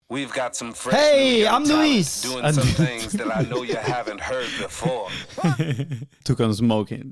We've got some fresh Hey, I'm Luis. Doing some things that I know you haven't heard before. Took on smoking.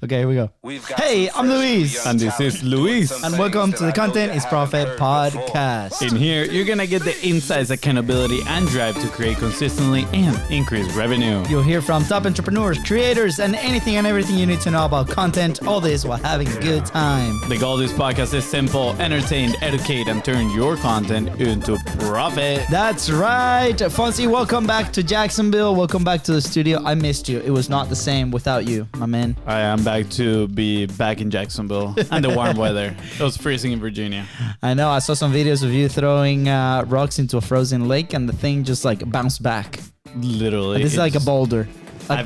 Okay, here we go. Hey, I'm Luis. And this is Luis. And welcome to the Content is Profit podcast. In here, you're gonna get the insights, accountability, and drive to create consistently and increase revenue. You'll hear from top entrepreneurs, creators, and anything and everything you need to know about content. All this while having a good time. The goal of this podcast is simple: entertain, educate, and turn your content into profit. That's right. FONZI, welcome back to Jacksonville. Welcome back to the studio. I missed you. It was not the same without you, my man. I am back to be back in Jacksonville and the warm weather. It was freezing in Virginia. I know. I saw some videos of you throwing rocks into a frozen lake, and the thing just like bounced back. Literally. This is like a boulder.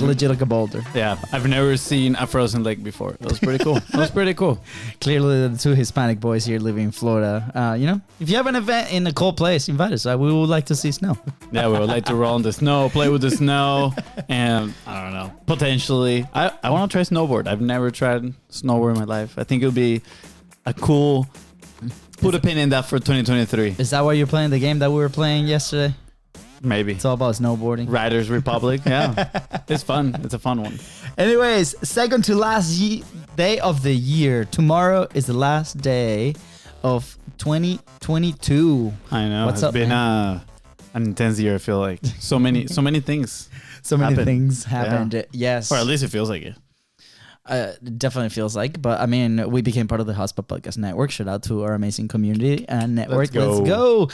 Legit like a boulder. Yeah, I've never seen a frozen lake before. That was pretty cool. That was pretty cool. Clearly, the two Hispanic boys here living in Florida. If you have an event in a cold place, invite us. We would like to see snow. Yeah, we would like to roll in the snow, play with the snow, and I don't know, potentially. I want to try snowboard. I've never tried snowboard in my life. I think it would be a cool. Put a pin in that for 2023. Is that why you're playing the game that we were playing yesterday? Maybe. It's all about snowboarding. Riders Republic. Yeah. It's fun. It's a fun one. Anyways, second to last day of the year. Tomorrow is the last day of 2022. I know. What's it's up, been man? an intense year, I feel like. So many things. So many happened. things happened. Yeah. Yes. Or at least it feels like it. It definitely feels like, but I mean, we became part of the Hotspot Podcast Network. Shout out to our amazing community and network. Let's go.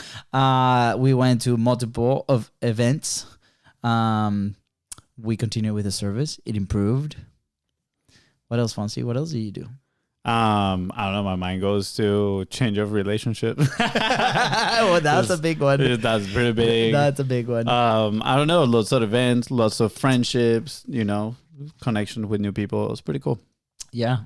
We went to multiple of events. We continue with the service. It improved. What else, FONZI? What else do you do? I don't know. My mind goes to change of relationship. Well, that's a big one. That's pretty big. That's a big one. I don't know. Lots of events, lots of friendships, connection with new people. It's pretty cool. Yeah.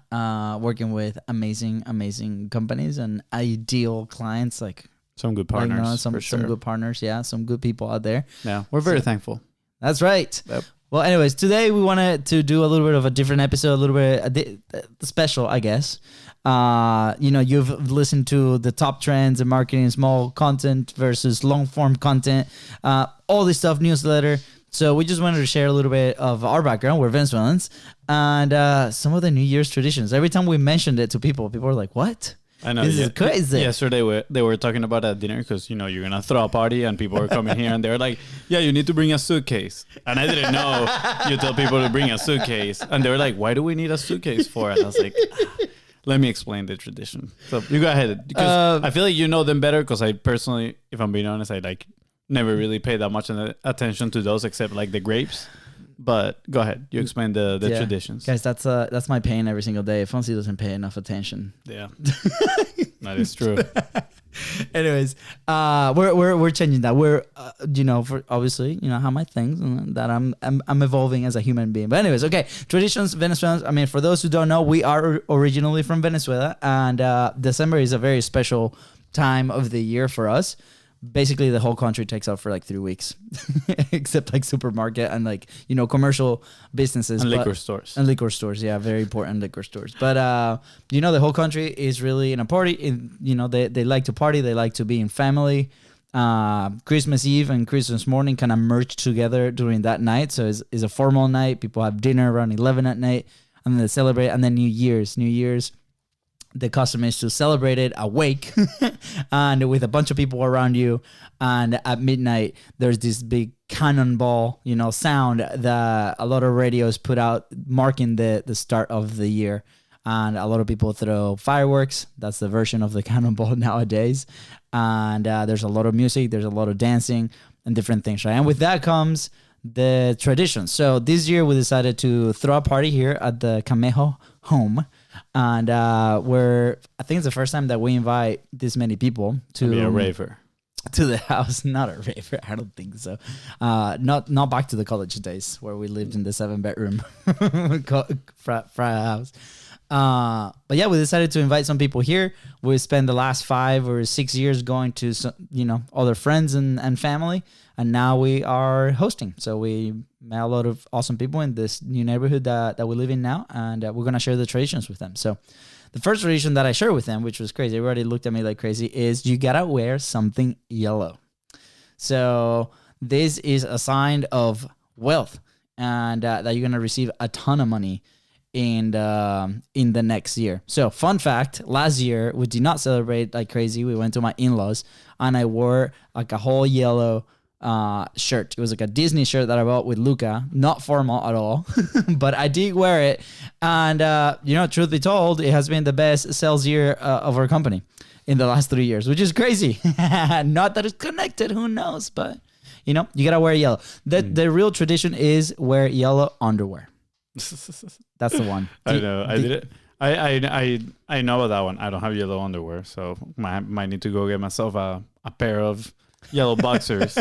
Working with amazing companies and ideal clients, like some good partners. Some good partners. Yeah. Some good people out there. Yeah. We're very thankful. That's right. Yep. Well, anyways, today we wanted to do a little bit of a different episode, a little bit special, I guess. You've listened to the top trends in marketing, small content versus long form content, all this stuff, newsletter. So we just wanted to share a little bit of our background. We're Venezuelans, and some of the New Year's traditions. Every time we mentioned it to people were like, "What? I know. This is crazy." Yesterday they were talking about at dinner because you're gonna throw a party and people are coming here and they're like, "Yeah, you need to bring a suitcase." And I didn't know you tell people to bring a suitcase, and they were like, "Why do we need a suitcase for?" And I was like, let me explain the tradition. So you go ahead, because I feel like you know them better. Because I personally, if I'm being honest, I never really paid that much attention to those except like the grapes. But go ahead, you explain the traditions. Guys, that's my pain every single day. FONZI doesn't pay enough attention. Yeah, that is true. Anyways, we're changing that. We're for obviously have my things and that I'm evolving as a human being. But anyways, okay, traditions, Venezuelans. I mean, for those who don't know, we are originally from Venezuela, and December is a very special time of the year for us. Basically, the whole country takes off for like 3 weeks, except like supermarket and commercial businesses and liquor stores. And liquor stores, yeah, very important liquor stores. But the whole country is really in a party. They like to party. They like to be in family. Christmas Eve and Christmas morning kind of merge together during that night. So it's a formal night. People have dinner around 11 at night, and then they celebrate. And then New Year's. The custom is to celebrate it awake and with a bunch of people around you. And at midnight, there's this big cannonball, sound that a lot of radios put out, marking the start of the year. And a lot of people throw fireworks. That's the version of the cannonball nowadays. And there's a lot of music. There's a lot of dancing and different things, right? And with that comes the tradition. So this year we decided to throw a party here at the Camejo home. And I think it's the first time that we invite this many people to be a raver to the house. Not a raver, I don't think so. Not back to the college days where we lived in the 7-bedroom frat house. But yeah, we decided to invite some people here. We spent the last 5 or 6 years going to other friends and family, and now we are hosting. So we met a lot of awesome people in this new neighborhood that we live in now, and we're gonna share the traditions with them. So the first tradition that I shared with them, which was crazy, everybody looked at me like crazy, is you gotta wear something yellow. So this is a sign of wealth, and that you're gonna receive a ton of money in the next year. So fun fact, last year we did not celebrate like crazy. We went to my in-laws and I wore like a whole yellow shirt. It was like a Disney shirt that I bought with Luca, not formal at all, but I did wear it. And truth be told, it has been the best sales year of our company in the last 3 years, which is crazy. Not that it's connected, who knows, but you gotta wear yellow. The real tradition is wear yellow underwear. That's the one. I know. I did it. I know about that one. I don't have yellow underwear, so might need to go get myself a pair of yellow boxers.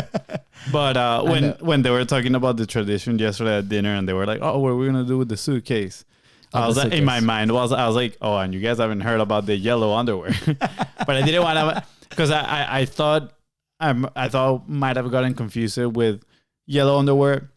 But when they were talking about the tradition yesterday at dinner, and they were like, "Oh, what are we gonna do with the suitcase?" I was like, in my mind, I was like, "Oh, and you guys haven't heard about the yellow underwear," but I didn't want to, because I thought might have gotten confused with yellow underwear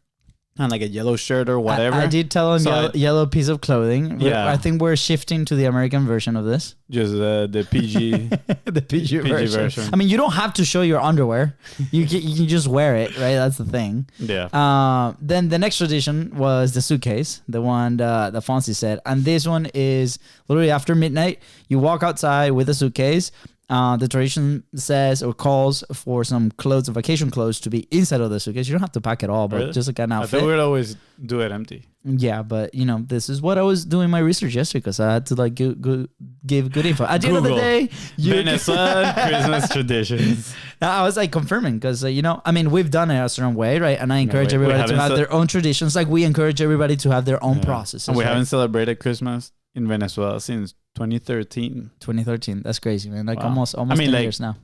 and like a yellow shirt or whatever. I did tell him So yellow piece of clothing. Yeah. I think we're shifting to the American version of this. Just the PG, The PG version. I mean, you don't have to show your underwear. You can just wear it, right? That's the thing. Yeah. Then the next tradition was the suitcase, the one that FONZI said. And this one is literally after midnight. You walk outside with a suitcase. The tradition says or calls for some clothes, vacation clothes, to be inside of the suitcase. You don't have to pack it all, but Really? just like an I outfit. thought we would always do it empty. Yeah, but this is what I was doing my research yesterday, because I had to like give good info. At the end of the day, Venezuelan Christmas traditions. I was like confirming, because we've done it a certain way, right? And I encourage everybody to have their own traditions, like we encourage everybody to have their own processes. And we right? haven't celebrated Christmas in Venezuela since 2013. 2013. That's crazy, man. Like Wow. almost 10 years now.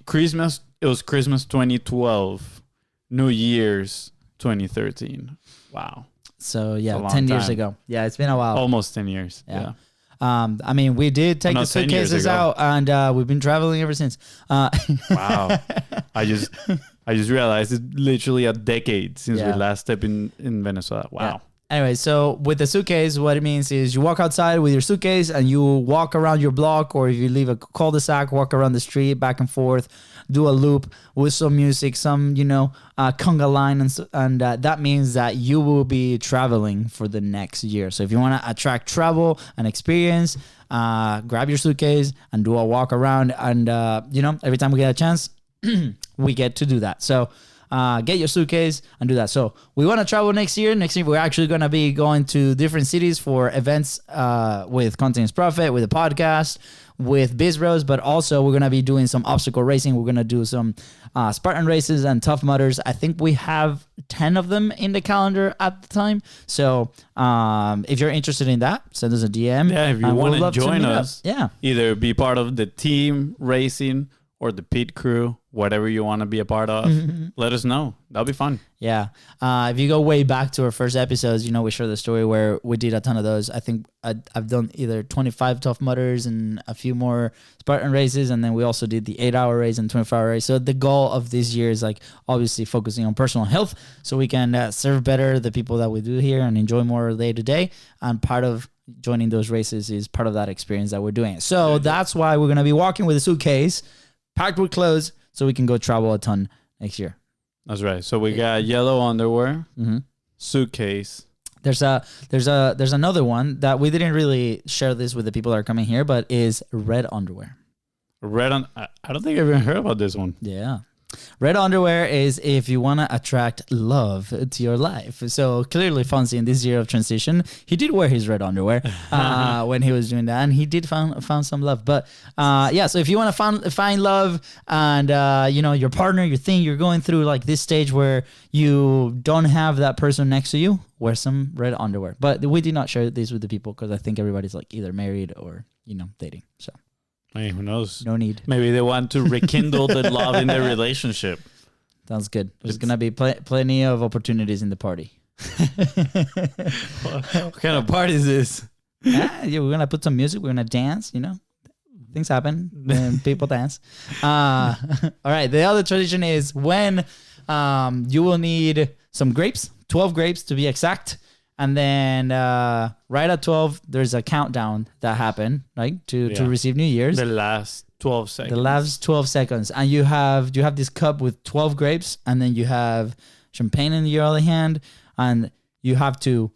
Christmas. It was Christmas 2012, New Year's 2013. Wow. So yeah, a long 10 years time. ago. Yeah, it's been a while. Almost 10 years. Yeah. Yeah. We did take no, the 10 years suitcases ago. out, and we've been traveling ever since. Wow. I just realized it's literally a decade since we last stepped in Venezuela. Wow. Yeah. Anyway, so with the suitcase, what it means is you walk outside with your suitcase and you walk around your block, or if you leave a cul-de-sac, walk around the street back and forth, do a loop with some music, some, conga line. And that means that you will be traveling for the next year. So if you want to attract travel and experience, grab your suitcase and do a walk around. And, every time we get a chance, we get to do that. So get your suitcase and do that. So we want to travel next year. Next year, we're actually going to be going to different cities for events with Continuous Profit, with the podcast, with BIZBROS, but also we're going to be doing some obstacle racing. We're going to do some Spartan races and Tough Mudders. I think we have 10 of them in the calendar at the time. So if you're interested in that, send us a DM. Yeah, if you want to join us, either be part of the team racing or the pit crew, whatever you want to be a part of, let us know. That'll be fun. Yeah. If you go way back to our first episodes, we share the story where we did a ton of those. I think I've done either 25 Tough Mudders and a few more Spartan races. And then we also did the 8-hour race and 24-hour race. So the goal of this year is like obviously focusing on personal health so we can serve better the people that we do here and enjoy more day to day. And part of joining those races is part of that experience that we're doing. So that's why we're going to be walking with a suitcase packed with clothes so we can go travel a ton next year. That's right. So we got yellow underwear, suitcase. There's another one that we didn't really share this with the people that are coming here, but is red underwear. I don't think I've even heard about this one. Yeah. Red underwear is if you want to attract love to your life. So clearly FONZI in this year of transition, he did wear his red underwear when he was doing that, and he did found some love. But so if you want to find love and your partner, your thing, you're going through like this stage where you don't have that person next to you, wear some red underwear. But we did not share this with the people because I think everybody's like either married or dating. So Hey, who knows? no need. Maybe they want to rekindle the love in their relationship. Sounds good. There's gonna be plenty of opportunities in the party. What kind of party is this? We're gonna put some music. We're gonna dance. Things happen and people dance. All right. The other tradition is when you will need some grapes, 12 grapes to be exact, And then right at 12, there's a countdown that happened, right, to receive New Year's. The last 12 seconds. The last 12 seconds. And you have this cup with 12 grapes, and then you have champagne in your other hand, and you have to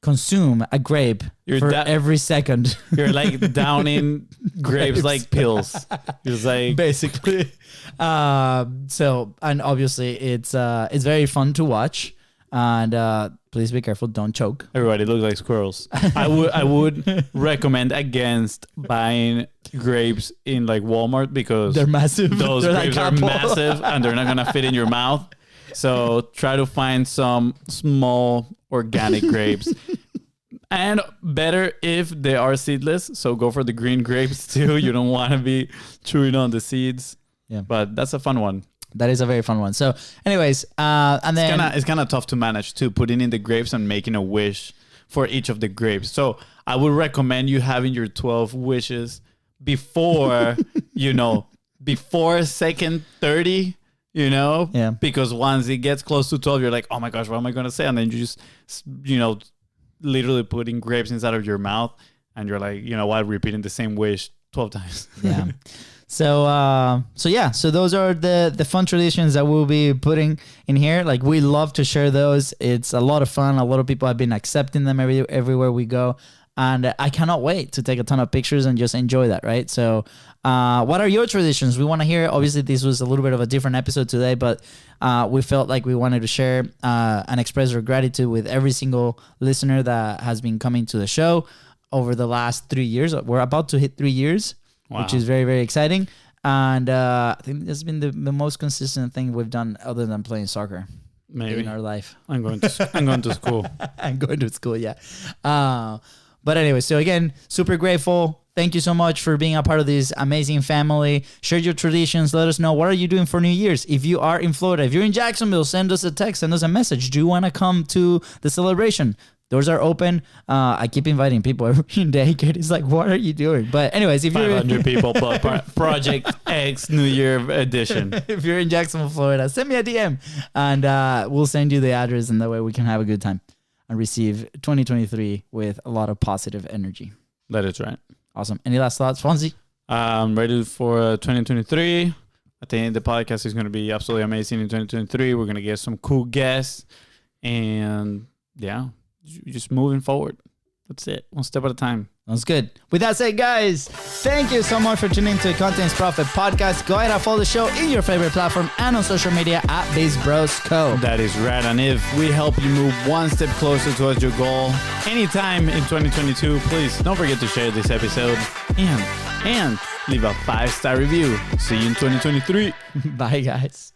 consume a grape every second. You're like downing grapes like pills. It's like basically. So, and obviously it's very fun to watch, and please be careful, don't choke. Everybody looks like squirrels. I would recommend against buying grapes in like Walmart because they're massive. Those they're grapes like are massive and they're not gonna fit in your mouth. So try to find some small organic grapes. And better if they are seedless. So go for the green grapes too. You don't want to be chewing on the seeds. Yeah. But that's a fun one. That is a very fun one. So anyways, and then it's kind of tough to manage too, putting in the grapes and making a wish for each of the grapes. So I would recommend you having your 12 wishes before, before second 30, Yeah. because once it gets close to 12, you're like, oh my gosh, what am I going to say? And then you just, literally putting grapes inside of your mouth, and you're like, while repeating the same wish 12 times. Yeah. So those are the fun traditions that we'll be putting in here. Like, we love to share those. It's a lot of fun. A lot of people have been accepting them everywhere we go. And I cannot wait to take a ton of pictures and just enjoy that, right? So what are your traditions? We want to hear. Obviously, this was a little bit of a different episode today, but we felt like we wanted to share and express our gratitude with every single listener that has been coming to the show over the last 3 years. We're about to hit 3 years, which is very, very exciting. And I think this has been the most consistent thing we've done other than playing soccer. Maybe in our life. I'm going to school. I'm going to school, yeah. But anyway, so again, super grateful. Thank you so much for being a part of this amazing family. Share your traditions. Let us know, what are you doing for New Year's? If you are in Florida, if you're in Jacksonville, send us a text, send us a message. Do you want to come to the celebration? Doors are open. I keep inviting people every day. It's like, what are you doing? But anyways, if you're 500 people, but Project X New Year edition. If you're in Jacksonville, Florida, send me a DM, and we'll send you the address, and that way we can have a good time and receive 2023 with a lot of positive energy. That is right. Awesome. Any last thoughts, Fonzie? I'm ready for 2023. I think the podcast is going to be absolutely amazing in 2023. We're going to get some cool guests, and yeah, just moving forward. That's it. One step at a time. Sounds good. With that said, guys, thank you so much for tuning into the Contents Profit podcast. Go ahead and follow the show in your favorite platform and on social media at BIZBROS Co. That is right. And if we help you move one step closer towards your goal anytime in 2022, please don't forget to share this episode and leave a 5-star review. See you in 2023. Bye, guys.